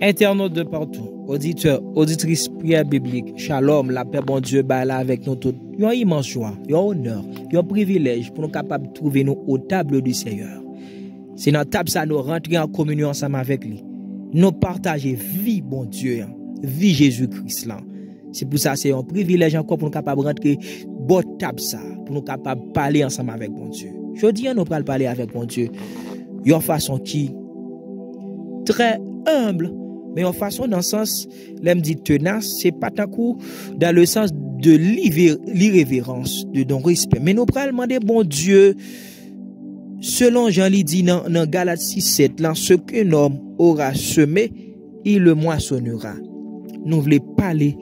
Internautes de partout, auditeurs, auditrices, prière biblique, shalom, la paix bon Dieu, bah là avec nous tous. Il y a une immense joie, il y a un honneur, il y a un privilège pour nous capables de trouver nous au table du Seigneur. C'est dans la table ça nous rentrer en communion ensemble avec lui. Nous partager vie bon Dieu, vie Jésus-Christ là. C'est pour ça c'est un privilège encore pour nous capables de rentrer bon table ça, pour nous capables de parler ensemble avec bon Dieu. Je dis nous allons parler avec bon Dieu. Une façon qui très humble. Mais en façon, dans le sens, l'aime dit tenace, c'est pas tant coup dans le sens de l'irrévérence, de non respect. Mais nous prenons demander, bon Dieu, selon Jean l'y dit dans Galates 6:7, là, ce qu'un homme aura semé, il le moissonnera. Nous voulons parler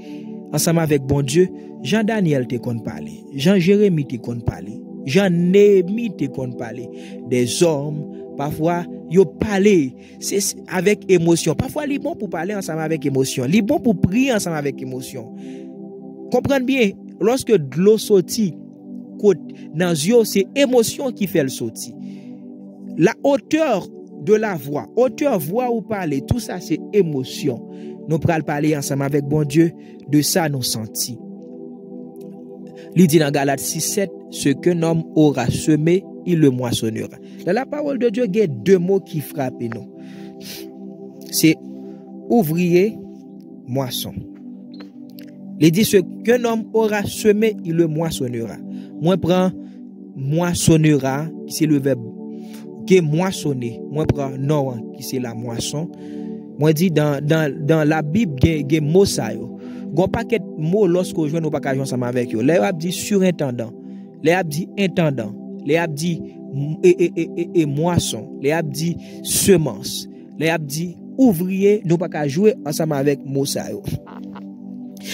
ensemble avec bon Dieu. Jean-Daniel te qu'on parler, Jean-Jérémie te qu'on parler, Jean-Néhémie te qu'on parler, des hommes. Parfois, yo parler c'est avec émotion. Parfois, il est bon pour parler ensemble avec émotion. Il est bon pour prier ensemble avec émotion. Comprenez bien, lorsque de l'eau sortit dans yeux, c'est émotion qui fait le sorti. La hauteur de la voix, voix ou parler, tout ça c'est émotion. Nous prenons parler ensemble avec bon Dieu, de ça nous sentis. Il dit dans Galates 6:7, ce qu'un homme aura semé, il le moissonnera. Dans la parole de Dieu, il y a deux mots qui frappent nous. C'est ouvrier, moisson. Il dit ce qu'un homme aura semé, il le moissonnera. Moi prends moissonnera, qui c'est le verbe qui est moissonner. Moi prends non, qui c'est la moisson. Moi dit dans la Bible, il y a mot ça yo. Gon paquet mot lorsque vous jouez nous pas jouer ensemble avec yo. Les a dit surintendant, les a dit intendant, les a dit et moisson, les a dit semence, les a dit ouvrier, nous pas jouer ensemble avec mot ça yo.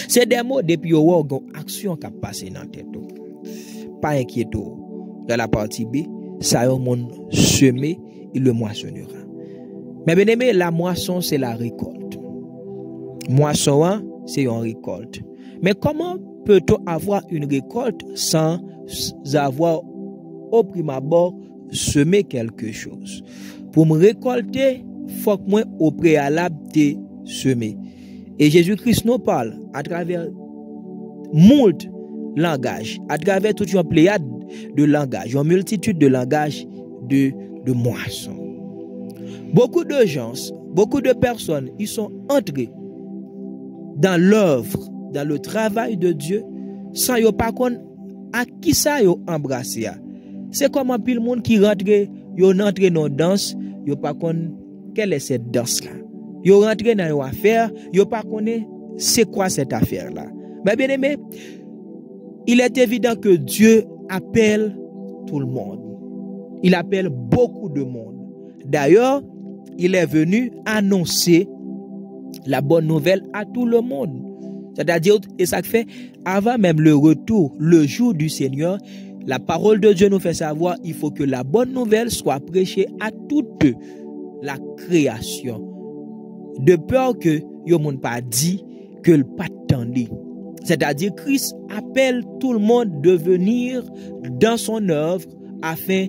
C'est des mots depuis yo gon action qui passer dans tête. Pas inquiéto. Dans la partie B, ça yo mon semer, il le moissonnera. Mais bien aimé, la moisson c'est la récolte. Moisson c'est une récolte. Mais comment peut-on avoir une récolte sans avoir au prime abord semé quelque chose? Pour me récolter, il faut que moi au préalable te semer. Et Jésus-Christ nous parle à travers moult langage, à travers toute une pléiade de langages, une multitude de langages de moisson. Beaucoup de gens, beaucoup de personnes, ils sont entrés dans l'œuvre, dans le travail de Dieu, sans yo pas connaître à qui ça yo embrasser. C'est comme un pile monde qui rentre, yo entre dans danse, yo pas connaître quelle est cette danse là. Yo rentre dans une affaire, yo pas connaître c'est quoi cette affaire là. Mais bien aimé, il est évident que Dieu appelle tout le monde. Il appelle beaucoup de monde. D'ailleurs, il est venu annoncer la bonne nouvelle à tout le monde. C'est-à-dire, et ça fait, avant même le retour, le jour du Seigneur, la parole de Dieu nous fait savoir, il faut que la bonne nouvelle soit prêchée à toute la création. De peur que yo moun pas dit que le pas tendu. C'est-à-dire, Christ appelle tout le monde de venir dans son œuvre afin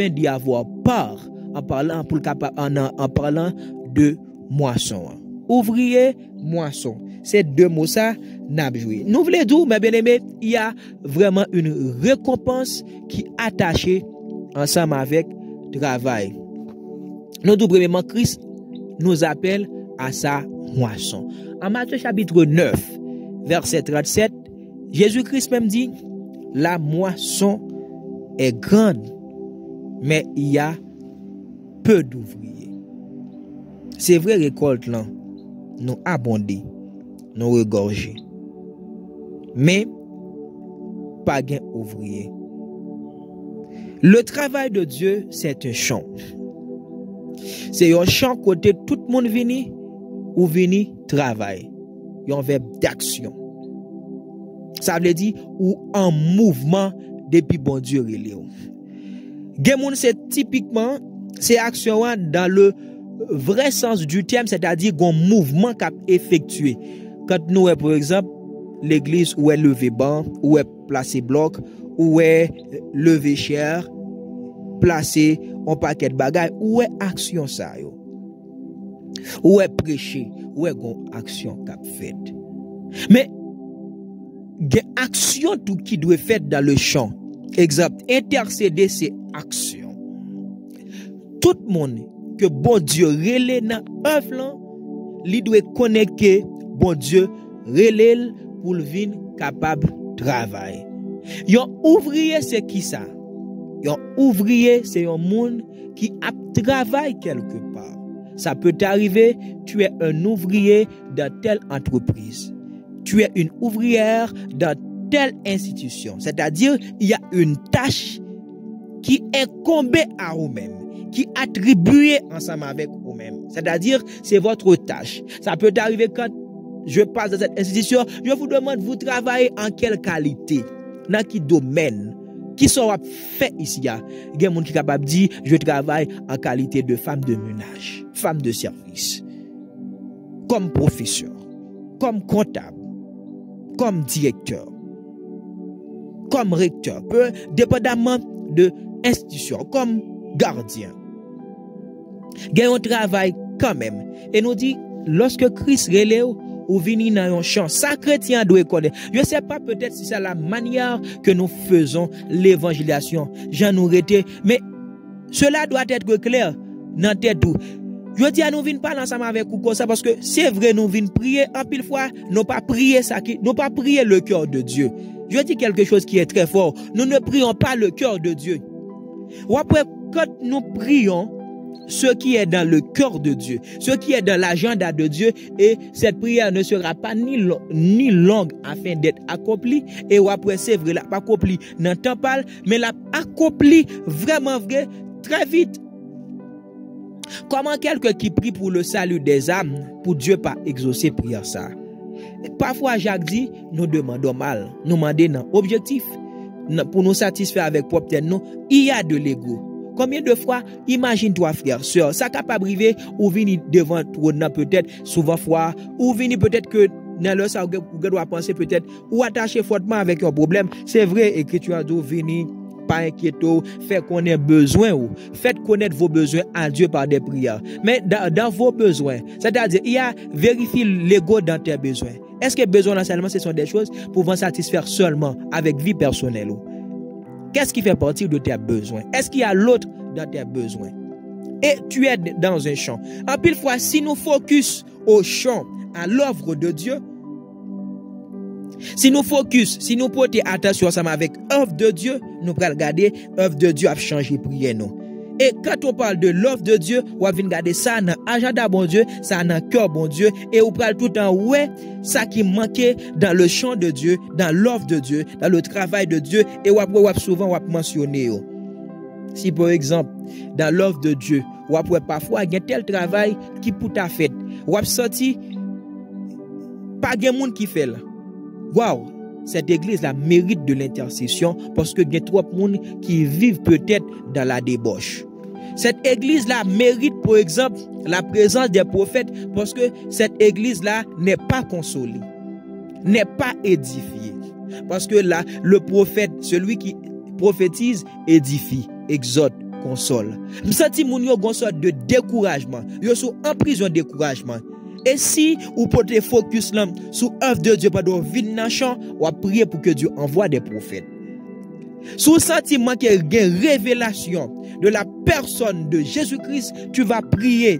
d'y avoir part en parlant de moisson. Ouvrier, moisson. Ces deux mots ça n'a pas joué. Nous voulons dire, mes bien-aimés, il y a vraiment une récompense qui est attachée ensemble avec le travail. Nous tout premièrement, Christ nous appelle à sa moisson. En Matthieu chapitre 9, verset 37, Jésus-Christ même dit, la moisson est grande, mais il y a peu d'ouvriers. C'est vrai récolte là, nous abonder, nous regorger. Mais pas gain ouvrier. Le travail de Dieu, c'est un champ. C'est un champ côté tout le monde vini ou vini travail. Il y a un verbe d'action. Ça veut dire ou en mouvement depuis bon Dieu relève. Gen c'est typiquement c'est action dans le vrai sens du terme, c'est-à-dire un mouvement qu'a effectué. Quand nous par exemple l'église où est levé banc, où est placé bloc, où est levé chair, placé un paquet de bagages, où est action ça yo. ou est prêché, ou est gon action qu'a fait. Mais des actions tout qui doit faire dans le champ. Exemple, intercéder c'est action. Tout le monde que bon Dieu relève dans œuvre, il doit connecter bon Dieu relève pour venir capable de travailler. Un ouvrier c'est qui ça? Un ouvrier c'est un monde qui a travaillé quelque part. Ça peut t'arriver, tu es un ouvrier dans telle entreprise. Tu es une ouvrière dans telle institution. C'est-à-dire, il y a une tâche qui incombe à vous-même, qui est attribuée ensemble avec vous-même. C'est-à-dire, c'est votre tâche. Ça peut t'arriver quand je passe dans cette institution, je vous demande, vous travaillez en quelle qualité? Dans quel domaine? Qui sera fait ici? Il y a des gens qui sont capables de dire, je travaille en qualité de femme de ménage, femme de service, comme professeur, comme comptable, comme directeur, comme recteur, peu dépendamment de l'institution, comme gardien. Il y a un travail quand même. Et nous dit, lorsque Christ relève, ou venir dans un champ, ça chrétien doit connaître. Je ne sais pas peut-être si c'est la manière que nous faisons l'évangélisation. J'en nous été, mais cela doit être clair dans tête tout. Je dis à nous venons pas ensemble avec vous comme ça parce que c'est vrai nous venons prier en pile fois, nous pas prier ça qui, nous pas prier le cœur de Dieu. Je dis quelque chose qui est très fort. Nous ne prions pas le cœur de Dieu. Ou après quand nous prions ce qui est dans le cœur de Dieu, ce qui est dans l'agenda de Dieu, et cette prière ne sera pas ni longue afin d'être accomplie, et après c'est vrai, la pas accomplie dans le temps parle, mais la accomplie vraiment vrai, très vite. Comment quelqu'un qui prie pour le salut des âmes, pour Dieu pas exaucer prière ça? Parfois Jacques dit, nous demandons mal, nous demandons un objectif, pour nous satisfaire avec propre tête, non, il y a de l'ego. Combien de fois, imagine-toi frère, soeur, ça capable arriver ou venir devant toi peut-être souvent fois ou venir peut-être que dans le ça vous doit penser peut-être ou attacher fortement avec un problème. C'est vrai et que tu as dû venir pas inquiéter, faire connaître besoin ou faites connaître vos besoins à Dieu par des prières. Mais dans vos besoins, c'est-à-dire il y a vérifier l'ego dans tes besoins. Est-ce que besoin seulement ce sont des choses pouvant satisfaire seulement avec vie personnelle ou qu'est-ce qui fait partie de tes besoins? Est-ce qu'il y a l'autre dans tes besoins? Et tu es dans un champ. En pile fois, si nous focus au champ, à l'œuvre de Dieu, si nous portons attention ensemble avec l'œuvre de Dieu, nous allons regarder l'œuvre de Dieu a changé prière nous. Et quand on parle de l'œuvre de Dieu, on va regarder ça dans l'agenda bon Dieu, ça dans le cœur bon Dieu, et on parle tout le temps, ouais, ça qui manquait dans le champ de Dieu, dans l'œuvre de Dieu, dans le travail de Dieu, et on va souvent mentionner. Si par exemple, dans l'œuvre de Dieu, on va parfois il y a tel travail qui pour ta fête, on va sortir, pas de monde qui fait là. Waouh! Cette église là mérite de l'intercession parce que il y a trop de monde qui vivent peut-être dans la débauche. Cette église là mérite par exemple la présence des prophètes parce que cette église là n'est pas consolée, n'est pas édifiée. Parce que là le prophète, celui qui prophétise, édifie, exhorte, console. Nous sentons mon yo gon sorte de découragement, yo sont en prison de découragement. Et si vous portez focus là sur l'œuvre de Dieu pendant vide dans champ, ou prier pour que Dieu envoie des prophètes. Sous sentiment qu'il y a une révélation de la personne de Jésus-Christ, tu vas prier.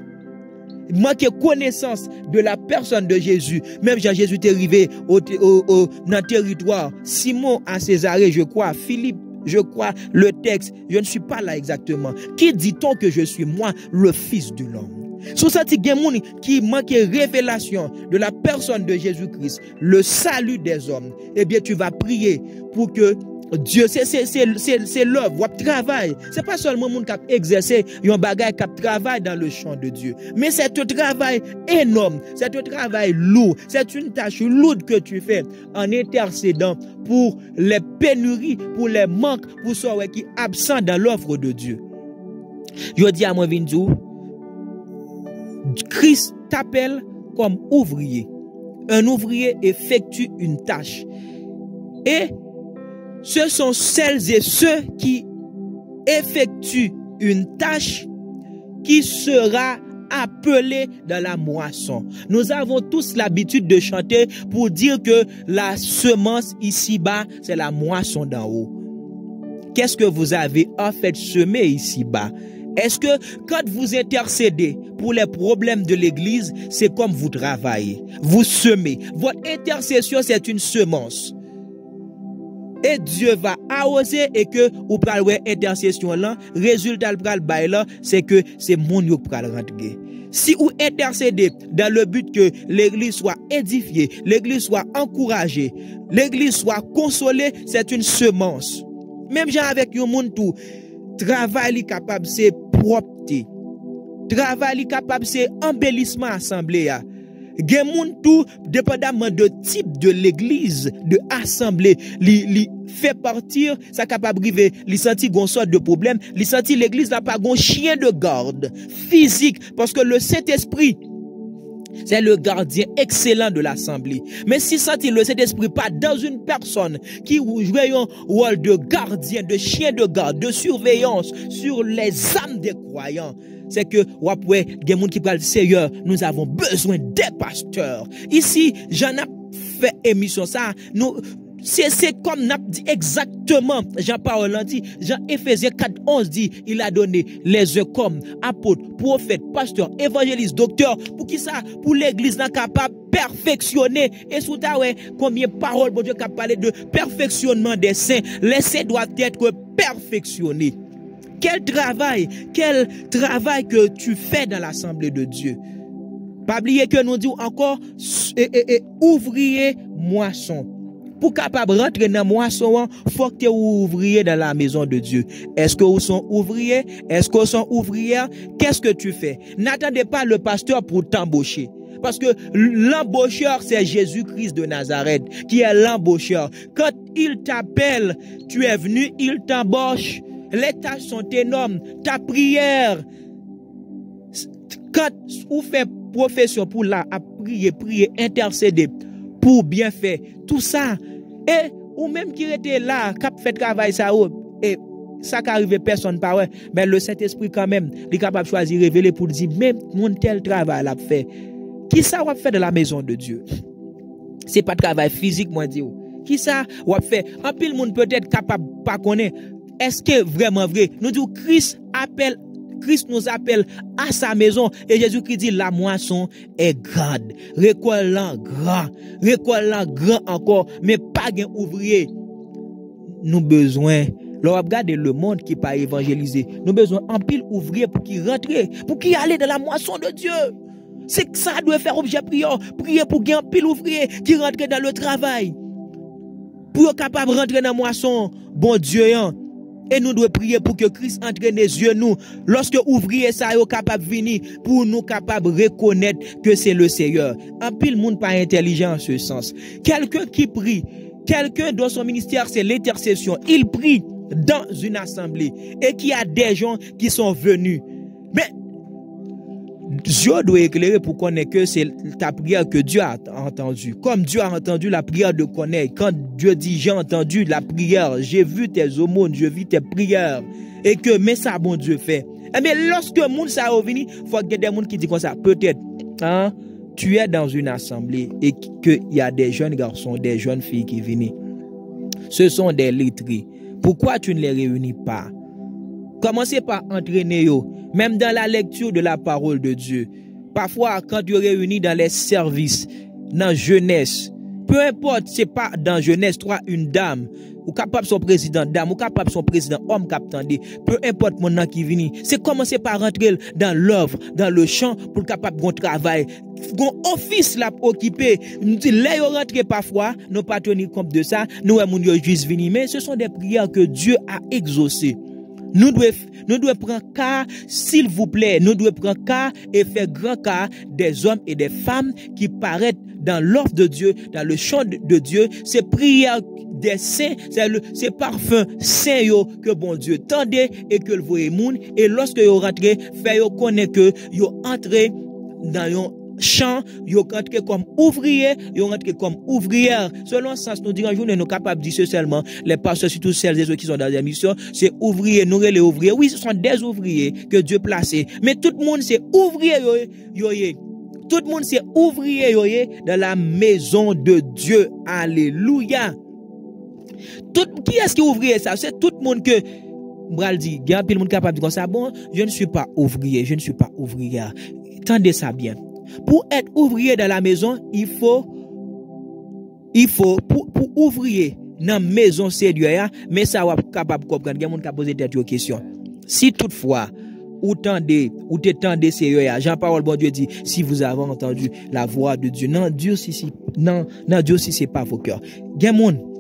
Manquer connaissance de la personne de Jésus. Même Jésus est arrivé dans le territoire. Simon à Césarée, je crois. Philippe, je crois. Le texte, je ne suis pas là exactement. Qui dit-on que je suis moi, le Fils de l'homme? Sous cette gens qui manque révélation de la personne de Jésus-Christ, le salut des hommes, eh bien tu vas prier pour que Dieu, c'est l'œuvre, votre travail. C'est pas seulement monde qui a exercé un bagage qui travaille dans le champ de Dieu, mais c'est un travail énorme, c'est un travail lourd, c'est une tâche lourde que tu fais en intercédant pour les pénuries, pour les manques, pour ceux qui sont absents dans l'œuvre de Dieu. Je dis à moi, Vinzou, Christ t'appelle comme ouvrier. Un ouvrier effectue une tâche. Et ce sont celles et ceux qui effectuent une tâche qui sera appelés dans la moisson. Nous avons tous l'habitude de chanter pour dire que la semence ici-bas, c'est la moisson d'en haut. Qu'est-ce que vous avez en fait semé ici-bas? Est-ce que quand vous intercédez pour les problèmes de l'église, c'est comme vous travaillez, vous semez. Votre intercession, c'est une semence. Et Dieu va arroser et que vous prenez intercession là, résultat là, c'est que c'est mon qui va rentrer. Si vous intercédez dans le but que l'église soit édifiée, l'église soit encouragée, l'église soit consolée, c'est une semence. Même gens avec un monde tout, travail capable c'est propreté. Travail capable c'est embellissement assemblée. Gen moun tout dépendamment de type de l'église, de assemblée, li fait partir, ça capable river, li senti gon sorte de problème, li senti l'église n'a pas gon chien de garde physique parce que le Saint-Esprit c'est le gardien excellent de l'assemblée. Mais si senti le Saint-Esprit pas dans une personne qui joue un rôle de gardien, de chien de garde, de surveillance sur les âmes des croyants, c'est que ouais, des gens qui parlent Seigneur, nous avons besoin des pasteurs. Ici, j'en ai fait émission ça, nous c'est comme n'a dit exactement Jean-Paul dit, Jean Éphésiens 4:11 dit, il a donné les œufs comme apôtres, prophètes, pasteurs, évangélistes, docteurs, pour qui ça, pour l'église n'a capable perfectionner. Et sous ta ouais, combien de paroles bon Dieu qui a parlé de perfectionnement des saints, les saints doivent être perfectionnés. Quel travail que tu fais dans l'assemblée de Dieu. Pas oublier que nous disons encore ouvrier moisson. Pour capable rentrer dans moisson, faut que tu ouvrier dans la maison de Dieu. Est-ce que vous sont ouvriers? Est-ce que vous sont ouvrières? Qu'est-ce que tu fais? N'attendez pas le pasteur pour t'embaucher. Parce que l'embaucheur, c'est Jésus-Christ de Nazareth qui est l'embaucheur. Quand il t'appelle, tu es venu, il t'embauche. Les tâches sont énormes. Ta prière, quand vous faites profession pour la prier, intercéder pour bien faire, tout ça, et ou même qui était là, qui fait travail ça, et ça qui arrive personne pas ouais, mais le Saint-Esprit quand même, il est capable de choisir, révéler pour dire, même mon tel travail l'a fait. Qui ça va faire de la maison de Dieu? C'est pas travail physique, moi dis. Qui ça va faire? En pile monde peut-être capable pas connaître. Est-ce que vraiment vrai? Nous disons Christ nous appelle à sa maison et Jésus-Christ dit la moisson est grande. Récolte grand encore, mais pas gain ouvrier. Nous besoin, leur regarder le monde qui pas évangélisé. Nous besoin en pile ouvrier pour qui rentrer, pour qui aller dans la moisson de Dieu. C'est que ça doit faire objet prière, prier pour gagner un pile ouvrier qui rentre dans le travail. Pour être capable de rentrer dans la moisson, bon Dieu, et nous devons prier pour que Christ entraîne les yeux nous. Lorsque ouvrier ça est capable de venir, pour nous capable de reconnaître que c'est le Seigneur. En pile monde pas intelligent en ce sens. Quelqu'un qui prie, quelqu'un dont son ministère c'est l'intercession, il prie dans une assemblée et qu'il y a des gens qui sont venus. Mais Dieu doit éclairer pour connaître que c'est ta prière que Dieu a entendue. Comme Dieu a entendu la prière de connaître. Quand Dieu dit j'ai entendu la prière, j'ai vu tes aumônes, je vis tes prières. Et que mais ça bon Dieu fait. Mais lorsque le monde ça revenu, il faut qu'il y ait des gens qui disent comme ça. Peut-être, tu es dans une assemblée et qu'il y a des jeunes garçons, des jeunes filles qui viennent. Ce sont des lettrés. Pourquoi tu ne les réunis pas? Commencez par entraîner eux, même dans la lecture de la parole de Dieu. Parfois, quand tu réunis dans les services, dans jeunesse, peu importe, c'est pas dans jeunesse, toi, une dame, ou capable son président dame, ou capable son président homme capitaine, peu importe mon nom qui vient, c'est commencer par rentrer dans l'œuvre, dans le champ, pour capable de travail. Gon office l'a occupé. Nous dit là yo rentré parfois, nous pas tenir compte de ça, nous mon yo juste venir, mais ce sont des prières que Dieu a exaucées. Nous devons prendre cas, s'il vous plaît, nous devons prendre cas et faire grand cas des hommes et des femmes qui paraissent dans l'œuvre de Dieu, dans le champ de Dieu. Ces prières des saints, c'est parfum saint que bon Dieu tendait et que le voyez moun. Et lorsque vous rentrez, fait connaître que vous entrez dans champ, yo rentré comme ouvrier, yo rentré comme ouvrière. Selon ce sens, nous dirons, nous sommes capables de dire ce seulement, les pasteurs, surtout celles et ceux qui sont dans la mission, c'est ouvriers, nous les ouvriers. Oui, ce sont des ouvriers que Dieu placé. Mais tout le monde, c'est ouvrier, tout le monde, c'est ouvrier, dans la maison de Dieu. Alléluia. Qui est-ce qui est ouvrier ça? C'est tout le monde que, Bral dit, il y a un peu de monde capable de dire ça. Bon, je ne suis pas ouvrier, je ne suis pas ouvrière. Tendez ça bien. Pour être ouvrier dans la maison, il faut pour ouvrier dans la maison Seigneur, mais ça va capable de comprendre. Il y a des gens qui posent des questions. Si toutefois, ou t'entendez Seigneur, Jean-Paul bon Dieu dit, si vous avez entendu la voix de Dieu, non, Dieu si c'est pas vos cœurs. Il y a des gens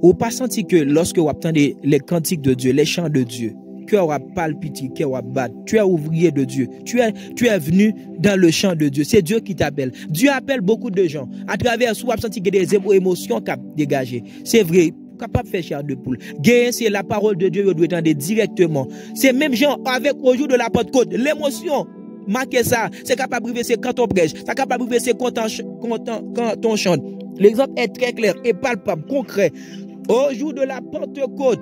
ou pas senti que lorsque vous entendez les cantiques de Dieu, les chants de Dieu, cœur a palpité, cœur a battu, tu es ouvrier de Dieu, tu es venu dans le chant de Dieu, c'est Dieu qui t'appelle. Dieu appelle beaucoup de gens à travers soit senti que des émotions qui dégagées. C'est vrai, capable de faire chair de poule. Gagner c'est la parole de Dieu, vous doit entendre directement. C'est même gens avec au jour de la Pentecôte, l'émotion. Marquez ça, c'est capable de briser quand on prêche, c'est capable de briser quand on chante. L'exemple est très clair et palpable, concret. Au jour de la Pentecôte,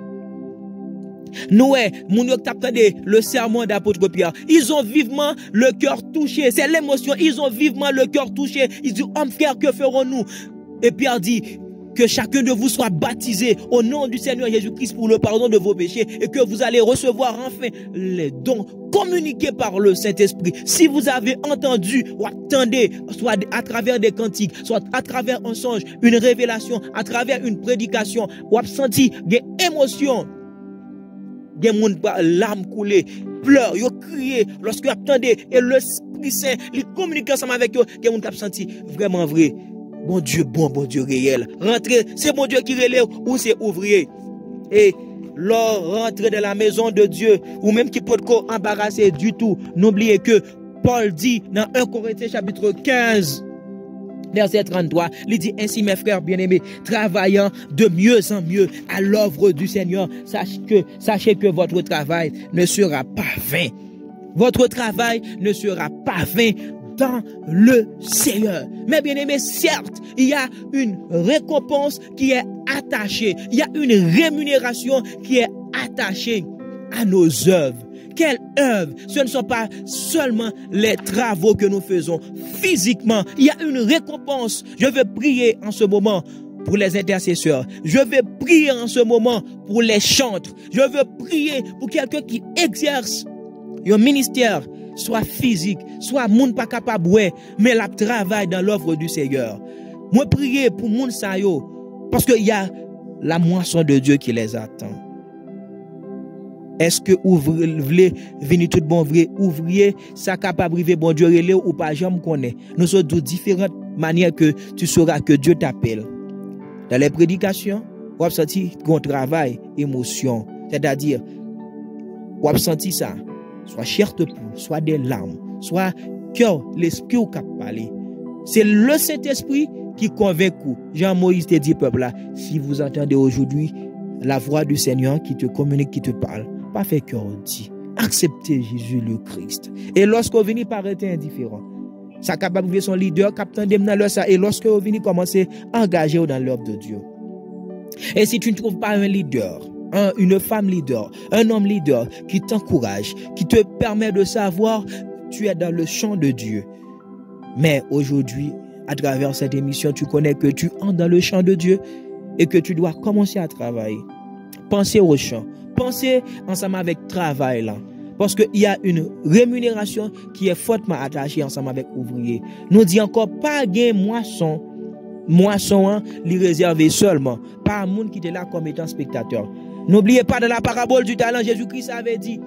Noé, le sermon d'apôtre Pierre, ils ont vivement le cœur touché. C'est l'émotion, ils ont vivement le cœur touché. Ils disent, homme frère, que ferons-nous? Et Pierre dit, que chacun de vous soit baptisé au nom du Seigneur Jésus-Christ pour le pardon de vos péchés et que vous allez recevoir enfin les dons communiqués par le Saint-Esprit. Si vous avez entendu ou attendez, soit à travers des cantiques, soit à travers un songe, une révélation, à travers une prédication, ou senti des émotions, des monde larmes coulées, pleurs, yo crié lorsque vous attendez et l'Esprit Saint, il communique ensemble avec vous, des monde qui senti vraiment vrai. Bon Dieu réel. Rentrez, c'est bon Dieu qui relève ou c'est ouvrier. Et lors rentrer dans la maison de Dieu, ou même qui peut être embarrassé du tout, n'oubliez que Paul dit dans 1 Corinthiens chapitre 15, verset 33, il dit ainsi mes frères bien-aimés, travaillant de mieux en mieux à l'œuvre du Seigneur, sachez que votre travail ne sera pas vain. Votre travail ne sera pas vain dans le Seigneur. Mais bien aimé, certes, il y a une récompense qui est attachée. Il y a une rémunération qui est attachée à nos œuvres. Quelle œuvre? Ce ne sont pas seulement les travaux que nous faisons physiquement. Il y a une récompense. Je veux prier en ce moment pour les intercesseurs. Je veux prier en ce moment pour les chantres. Je veux prier pour quelqu'un qui exerce un ministère, soit physique, soit moun pas capable, mais la travail dans l'œuvre du Seigneur. Moi, prier pour moun sa yo, parce qu'il y a la moisson de Dieu qui les attend. Est-ce que vous voulez venir tout bon vrai ouvrier, ça capable de bon Dieu relé ou pas, j'aime connaît. Nous sommes de différentes manières que tu sauras que Dieu t'appelle. Dans les prédications, vous avez senti qu'on travail, émotion, c'est-à-dire, vous avez senti ça. Soit chair de poule, soit des larmes, soit cœur, l'esprit ou cap parler. C'est le Saint-Esprit qui convainc. Jean-Moïse te dit, peuple là, si vous entendez aujourd'hui la voix du Seigneur qui te communique, qui te parle, pas fait cœur dit. Acceptez Jésus le Christ. Et lorsque vous venez paraître indifférent, ça capable de son leader, capitaine de dans ça. Et lorsque vous venez commencer à engager dans l'œuvre de Dieu. Et si tu ne trouves pas un leader, une femme leader, un homme leader qui t'encourage, qui te permet de savoir tu es dans le champ de Dieu. Mais aujourd'hui, à travers cette émission, tu connais que tu entres dans le champ de Dieu et que tu dois commencer à travailler. Pensez au champ, pensez ensemble avec travail là. Parce qu'il y a une rémunération qui est fortement attachée ensemble avec ouvrier. Nous dit encore pas gain moisson. Moisson, li réservé seulement par un monde qui était là comme étant spectateur. N'oubliez pas de la parabole du talent, Jésus-Christ avait dit,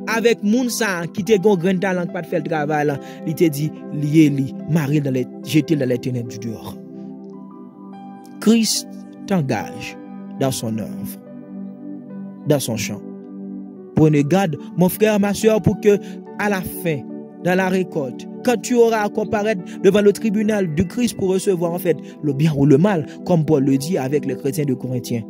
avec Mounsa qui était un grand talent, qui pas de faire le travail, il t'a dit, lié, marié jeté dans les ténèbres du dehors. Christ t'engage dans son œuvre, dans son champ. Prenez garde, mon frère, ma soeur, pour que, à la fin, dans la récolte, quand tu auras à comparaître devant le tribunal du Christ pour recevoir en fait le bien ou le mal, comme Paul le dit avec les chrétiens de Corinthiens,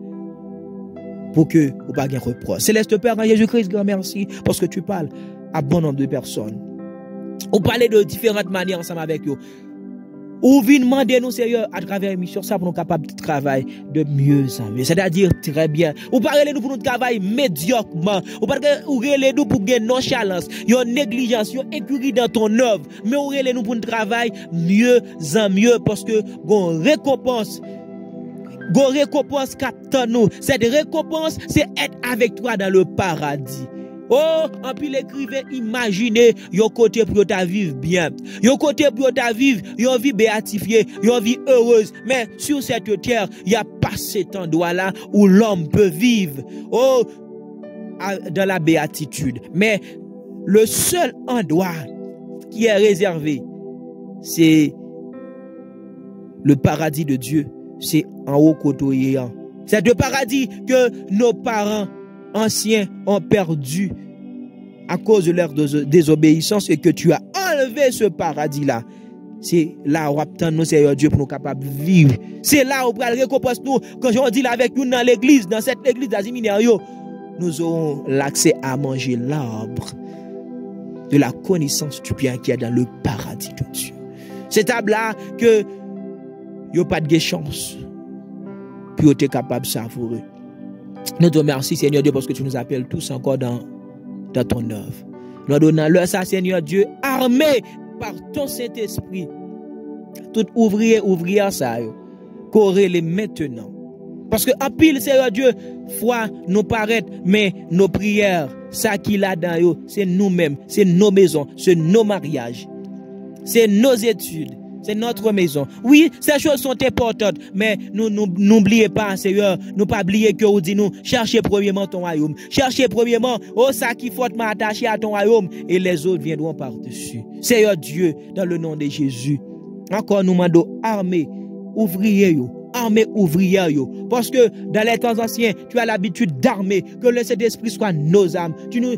pour que vous pas de reproche. Céleste Père, en Jésus-Christ, grand merci, parce que tu parles à bon nombre de personnes. On parlait de différentes manières ensemble avec eux. Ou vient demander nous Seigneur à travers l'émission ça pour nous capables de travailler de mieux en mieux, c'est-à-dire très bien. Ou parler nous pour nous travailler médiocrement, ou parler ou relé nous pour gagner nonchalance, yon négligence, yon incurie dans ton œuvre, mais ou relé nous pour nous travailler mieux en mieux parce que gon récompense qu'attend nous. Cette récompense c'est être avec toi dans le paradis. Oh, en plus l'écrivain imaginez yon côté pour ta vivre bien. Yon côté pour ta vivre, yon vie béatifiée, yon vie heureuse. Mais sur cette terre, il y a pas cet endroit là où l'homme peut vivre. Oh, dans la béatitude. Mais le seul endroit qui est réservé, c'est le paradis de Dieu. C'est en haut côté. C'est le paradis que nos parents anciens ont perdu à cause de leur désobéissance et que tu as enlevé ce paradis-là. C'est là où nous, Seigneur Dieu, pour nous capables de vivre. C'est là où nous récompense nous. Quand je dis là avec nous dans l'église, dans cette église d'Aziminario, nous aurons l'accès à manger l'arbre de la connaissance du bien qui est dans le paradis de Dieu. C'est là que il n'y a pas de chance. Puis tu es capable de savourer. Nous te remercions, Seigneur Dieu, parce que tu nous appelles tous encore dans ton œuvre. Nous donnons-leur ça, Seigneur Dieu, armé par ton Saint-Esprit. Tout ouvrier, ouvrière, ça, corrélé maintenant. Parce que en pile, Seigneur Dieu, foi nous paraît, mais nos prières, ça qu'il a dans eux, c'est nous-mêmes, c'est nos maisons, c'est nos mariages, c'est nos études. C'est notre maison. Oui, ces choses sont importantes, mais nous n'oubliez pas, Seigneur, nous pas oublier que vous dit nous, cherchez premièrement ton royaume. Cherchez premièrement, ça qui faut m'attacher à ton royaume, et les autres viendront par-dessus. Seigneur Dieu, dans le nom de Jésus, encore nous demandons armés, ouvriers, armés ouvrières, parce que dans les temps anciens, tu as l'habitude d'armer, que le Saint-Esprit soit nos âmes. Tu nous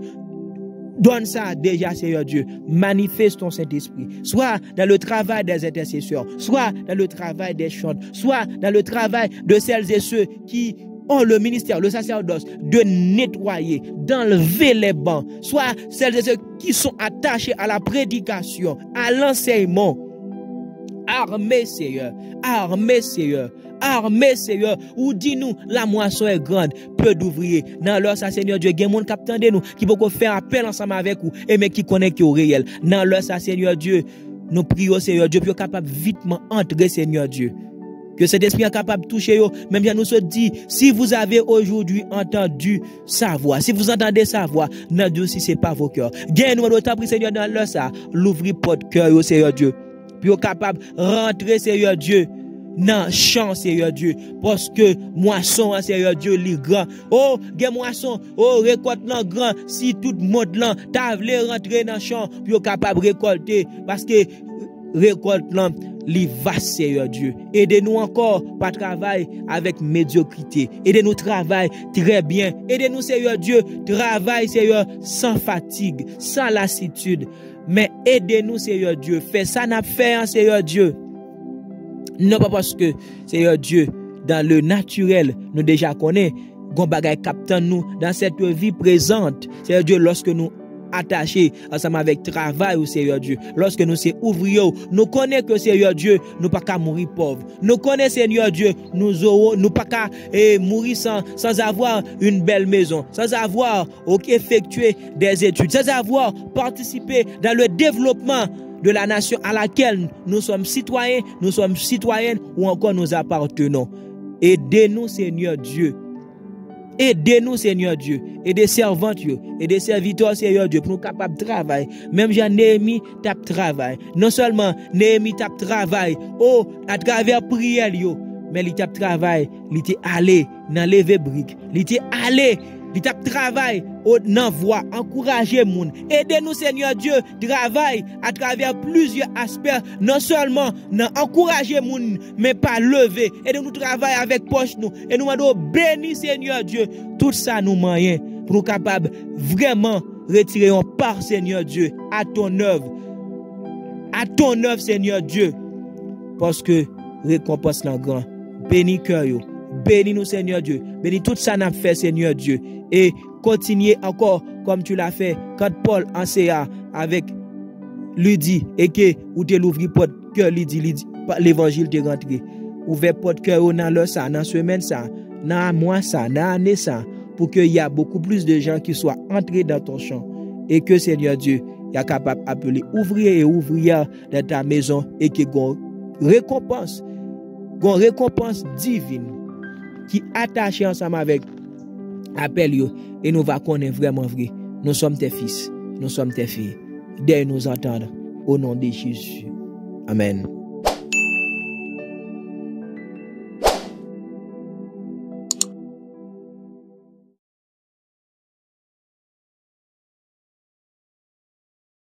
donne ça déjà, Seigneur Dieu. Manifeste ton Saint-Esprit. Soit dans le travail des intercesseurs, soit dans le travail des chants, soit dans le travail de celles et ceux qui ont le ministère, le sacerdoce, de nettoyer, d'enlever les bancs, soit celles et ceux qui sont attachés à la prédication, à l'enseignement. Armez, Seigneur. Armez, Seigneur. Armée, Seigneur, ou dis-nous, la moisson est grande, peu d'ouvriers. Dans leur ça, Seigneur Dieu, il y a des gens qui attendent nous, qui peuvent faire appel ensemble avec vous, et mais qui connaissent au réel. Dans leur ça, Seigneur Dieu, nous prions, Seigneur Dieu, pour capable vitement entrer, Seigneur Dieu. Que cet esprit est capable de toucher, même bien nous se dit, si vous avez aujourd'hui entendu sa voix, si vous entendez sa voix, non Dieu, si ce n'est pas vos cœurs. Gagne-nous d'autant, Seigneur, dans leur ça, l'ouvrir votre cœur, Seigneur Dieu. Puis capable de rentrer, Seigneur Dieu, non, chant, Seigneur Dieu, parce que moisson, Seigneur Dieu, li grand. Oh, gen moisson, oh, récolte nan grand, si tout le monde là, ta vle rentrer dans champ, puis capable de récolter, parce que récolte là, li vaste, Seigneur Dieu. Aidez-nous encore, pas travail avec médiocrité. Aidez-nous travail très bien. Aidez-nous, Seigneur Dieu, travail, Seigneur, sans fatigue, sans lassitude. Mais aidez-nous, Seigneur Dieu, fais ça, n'a fait, Seigneur Dieu. Non pas parce que, Seigneur Dieu, dans le naturel, nous déjà connaissons, gon bagay captant nous dans cette vie présente. Seigneur Dieu, lorsque nous attachés ensemble avec travail au Seigneur Dieu, lorsque nous sommes ouvriers, nous connaissons que Seigneur Dieu, nous pas qu'à mourir pauvres. Nous connaissons Seigneur Dieu, nous pas qu'à mourir sans avoir une belle maison, sans avoir effectué des études, sans avoir participé dans le développement de la nation à laquelle nous sommes citoyens, nous sommes citoyennes ou encore nous appartenons. Aidez-nous, Seigneur Dieu. Aidez-nous, Seigneur Dieu. Et des servantes et des serviteurs, Seigneur Dieu, pour nous capables de travailler. Même Jean Néhémie tape travail. Non seulement Néhémie tape travail, à travers prière, mais il tape travail, il était allé dans lever briques, il était allé. Il tape travail dans voie, encourager moun. Aidez-nous, Seigneur Dieu, travail à travers plusieurs aspects, non seulement encourager moun, mais pas lever. Aidez-nous travailler avec poche nous. Et nous demandons béni, Seigneur Dieu, tout ça nous moyens pour nous capables vraiment retirer en part, Seigneur Dieu, à ton œuvre. À ton œuvre, Seigneur Dieu. Parce que récompense la grand. Béni cœur yo. Bénis nous, Seigneur Dieu. Bénis tout ça n'a fait, Seigneur Dieu. Et continuez encore comme tu l'as fait quand Paul enseignait avec lui dit et que ou te l'ouvri porte cœur lui dit l'évangile te rentré ouvert porte cœur dans l'heure ça dans semaine ça dans mois ça dans année ça pour qu'il y a beaucoup plus de gens qui soient entrés dans ton champ et que Seigneur Dieu est capable d'appeler ouvriers et ouvrières dans ta maison et que gon récompense divine qui attaché ensemble avec appel yo et nous va connaître vraiment vrai nous sommes tes fils nous sommes tes filles dès nous entendre au nom de Jésus. Amen.